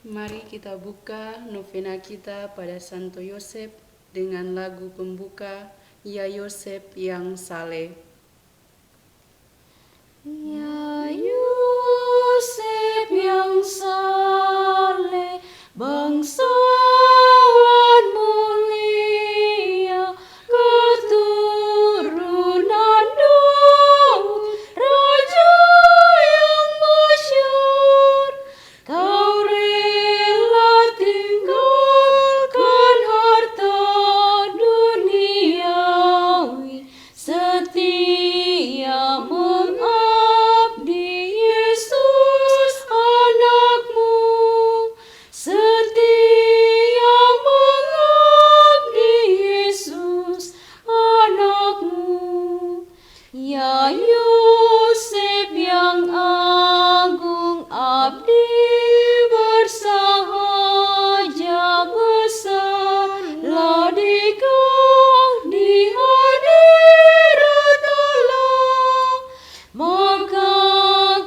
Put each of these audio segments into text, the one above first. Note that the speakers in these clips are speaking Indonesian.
Mari kita buka novena kita pada Santo Yosef dengan lagu pembuka, Ya Yosef yang saleh. Ya Yosef yang saleh, bangsawan mulia, keturunan Daud, raja yang masyhur, kau rela tinggalkan harta duniawi, setia mengabdi Yesus anakmu, setia mengabdi Yesus anakmu. Ya Yosef yang agung, abdi bersahaja besar, ladikah di hadirat Allah. Maka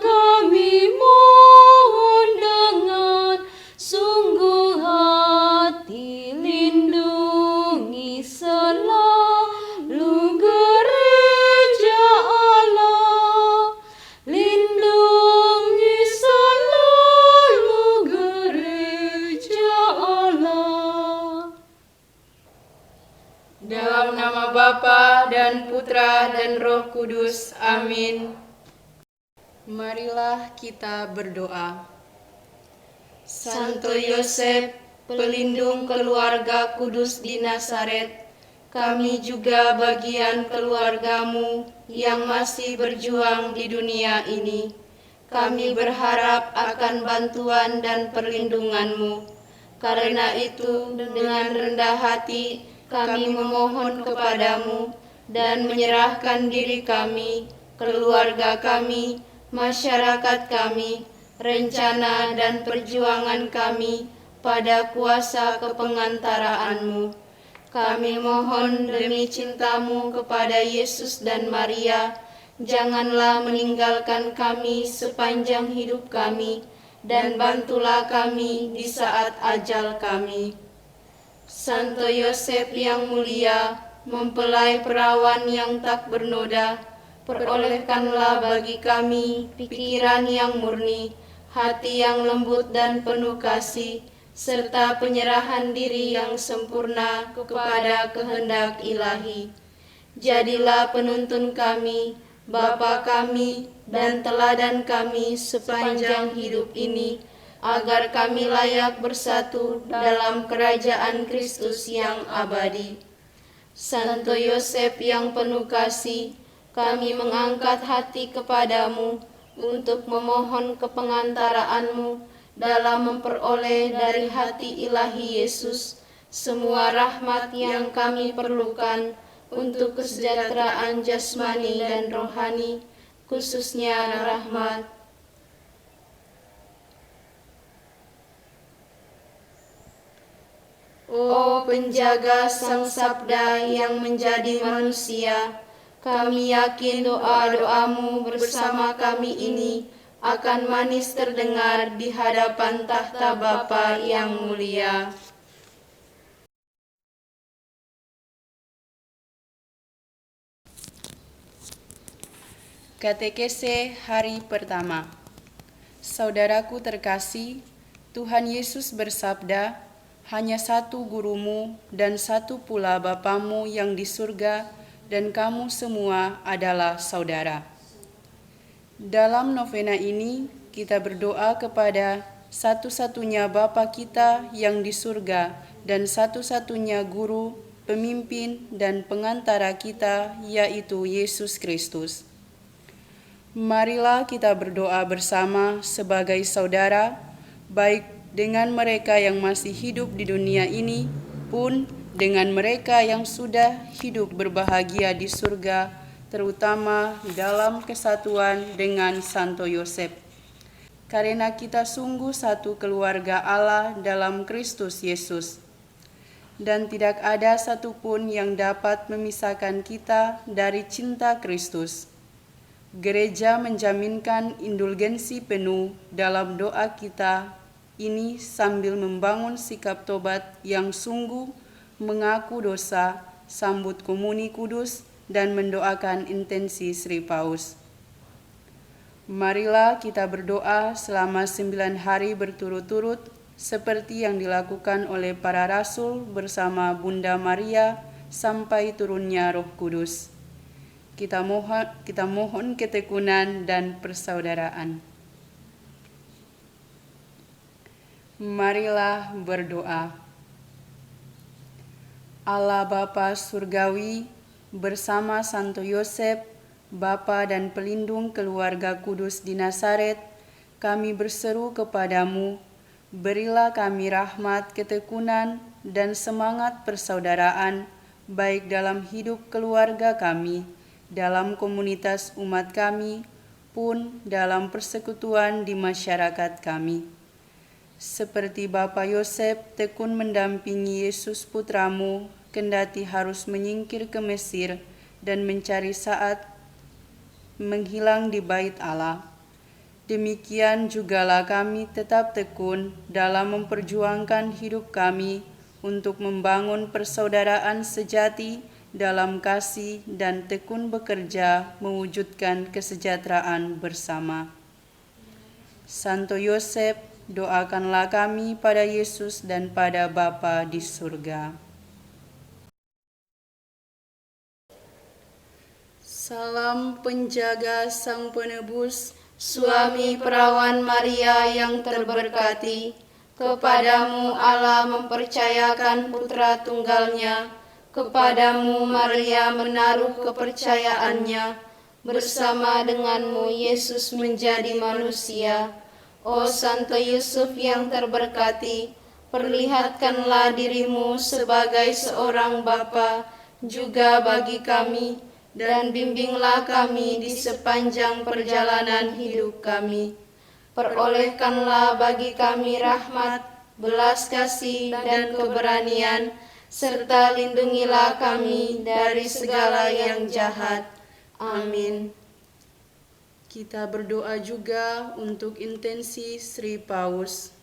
kami mohon dengan sungguh hati, lindungi selalu gereja Allah, lindungi selalu gereja Allah. Dalam nama Bapa dan Putra dan Roh Kudus. Amin. Marilah kita berdoa. Santo Yosef, pelindung keluarga kudus di Nazaret, kami juga bagian keluargamu yang masih berjuang di dunia ini. Kami berharap akan bantuan dan perlindunganmu. Karena itu, dengan rendah hati, kami memohon kepadamu dan menyerahkan diri kami, keluarga kami, masyarakat kami, rencana dan perjuangan kami pada kuasa kepengantaraanmu. Kami mohon demi cintamu kepada Yesus dan Maria, janganlah meninggalkan kami sepanjang hidup kami, dan bantulah kami di saat ajal kami. Santo Yosef yang mulia, mempelai perawan yang tak bernoda, perolehkanlah bagi kami pikiran yang murni, hati yang lembut dan penuh kasih, serta penyerahan diri yang sempurna kepada kehendak ilahi. Jadilah penuntun kami, Bapa kami, dan teladan kami sepanjang hidup ini, agar kami layak bersatu dalam kerajaan Kristus yang abadi. Santo Yosef yang penuh kasih, kami mengangkat hati kepadamu untuk memohon kepengantaraanmu dalam memperoleh dari hati ilahi Yesus semua rahmat yang kami perlukan untuk kesejahteraan jasmani dan rohani, khususnya rahmat. Oh penjaga Sang Sabda yang menjadi manusia, kami yakin doa-doamu bersama kami ini akan manis terdengar di hadapan tahta Bapa yang mulia. Katekese hari pertama. Saudaraku terkasih, Tuhan Yesus bersabda, hanya satu gurumu dan satu pula Bapamu yang di surga, dan kamu semua adalah saudara. Dalam novena ini, kita berdoa kepada satu-satunya Bapa kita yang di surga dan satu-satunya guru, pemimpin, dan pengantara kita, yaitu Yesus Kristus. Marilah kita berdoa bersama sebagai saudara, baik dengan mereka yang masih hidup di dunia ini, pun dengan mereka yang sudah hidup berbahagia di surga, terutama dalam kesatuan dengan Santo Yosef. Karena kita sungguh satu keluarga Allah dalam Kristus Yesus. Dan tidak ada satupun yang dapat memisahkan kita dari cinta Kristus. Gereja menjaminkan indulgensi penuh dalam doa kita, ini sambil membangun sikap tobat yang sungguh, mengaku dosa, sambut komuni kudus, dan mendoakan intensi Sri Paus. Marilah kita berdoa selama 9 hari berturut-turut seperti yang dilakukan oleh para rasul bersama Bunda Maria sampai turunnya Roh Kudus. Kita mohon ketekunan dan persaudaraan. Marilah berdoa. Allah Bapa Surgawi, bersama Santo Yosef, Bapa dan pelindung keluarga kudus di Nazaret, kami berseru kepadamu, berilah kami rahmat, ketekunan, dan semangat persaudaraan, baik dalam hidup keluarga kami, dalam komunitas umat kami, pun dalam persekutuan di masyarakat kami. Seperti Bapa Yosef tekun mendampingi Yesus putramu, kendati harus menyingkir ke Mesir dan mencari saat menghilang di bait Allah. Demikian jugalah kami tetap tekun dalam memperjuangkan hidup kami untuk membangun persaudaraan sejati dalam kasih dan tekun bekerja mewujudkan kesejahteraan bersama. Santo Yosef, doakanlah kami pada Yesus dan pada Bapa di surga. Salam penjaga Sang Penebus, Suami perawan Maria yang terberkati, kepadamu Allah mempercayakan putra tunggalnya, kepadamu Maria menaruh kepercayaannya, bersama denganmu Yesus menjadi manusia. O Santo Yusuf yang terberkati, perlihatkanlah dirimu sebagai seorang bapa juga bagi kami, dan bimbinglah kami di sepanjang perjalanan hidup kami. Perolehkanlah bagi kami rahmat, belas kasih, dan keberanian, serta lindungilah kami dari segala yang jahat. Amin. Kita berdoa juga untuk intensi Sri Paus.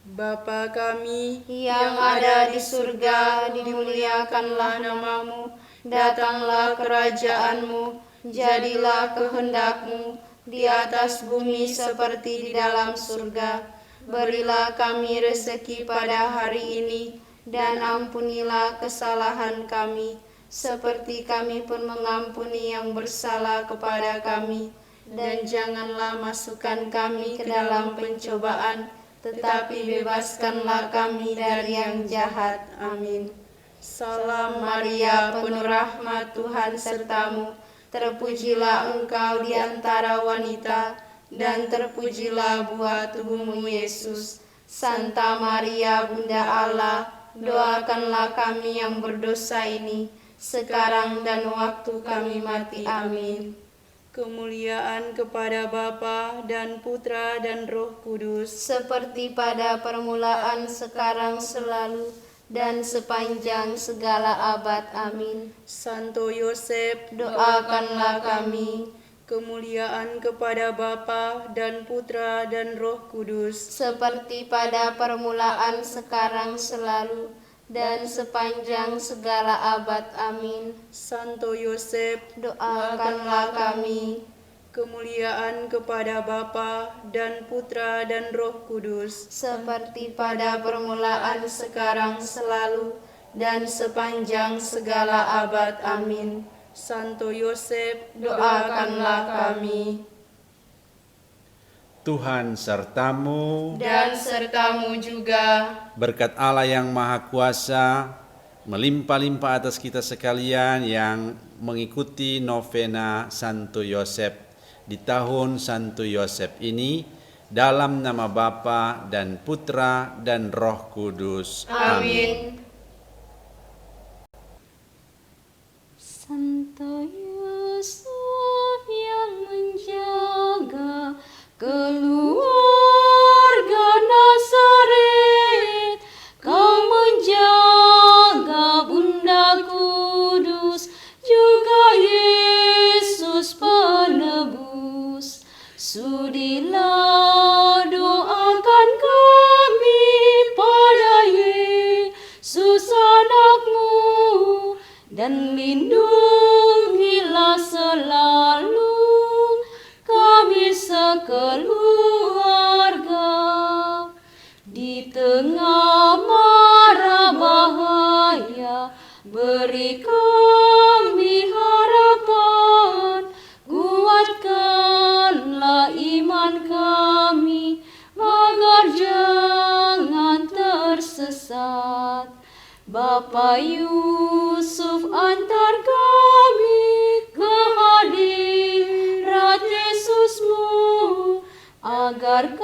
Bapa kami yang ada di surga, dimuliakanlah namamu, datanglah kerajaanmu, jadilah kehendakmu di atas bumi seperti di dalam surga. Berilah kami rezeki pada hari ini, dan ampunilah kesalahan kami, seperti kami pun mengampuni yang bersalah kepada kami. Dan janganlah masukkan kami ke dalam pencobaan, tetapi bebaskanlah kami dari yang jahat. Amin. Salam Maria, penuh rahmat, Tuhan sertamu. Terpujilah engkau di antara wanita, dan terpujilah buah tubuhmu Yesus. Santa Maria, Bunda Allah, doakanlah kami yang berdosa ini, sekarang dan waktu kami mati. Amin. Kemuliaan kepada Bapa dan Putra dan Roh Kudus, seperti pada permulaan, sekarang, selalu, dan sepanjang segala abad. Amin. Santo Yosef, doakanlah kami. Kemuliaan kepada Bapa dan Putra dan Roh Kudus, seperti pada permulaan, sekarang, selalu, dan sepanjang segala abad. Amin. Santo Yosef, doakanlah kami. Kemuliaan kepada Bapa dan Putra dan Roh Kudus, seperti pada permulaan, sekarang, selalu, dan sepanjang segala abad. Amin. Santo Yosef, doakanlah kami. Tuhan sertamu, dan sertamu juga. Berkat Allah yang Maha Kuasa melimpah-limpah atas kita sekalian yang mengikuti novena Santo Yosef di tahun Santo Yosef ini, dalam nama Bapa dan Putra dan Roh Kudus. Amin. Santo Yusuf yang menjaga keluarga Nazaret, kau menjaga Bunda Kudus, juga Yesus Penebus. Bapa Yusuf, antar kami ke hadirat Yesusmu, agar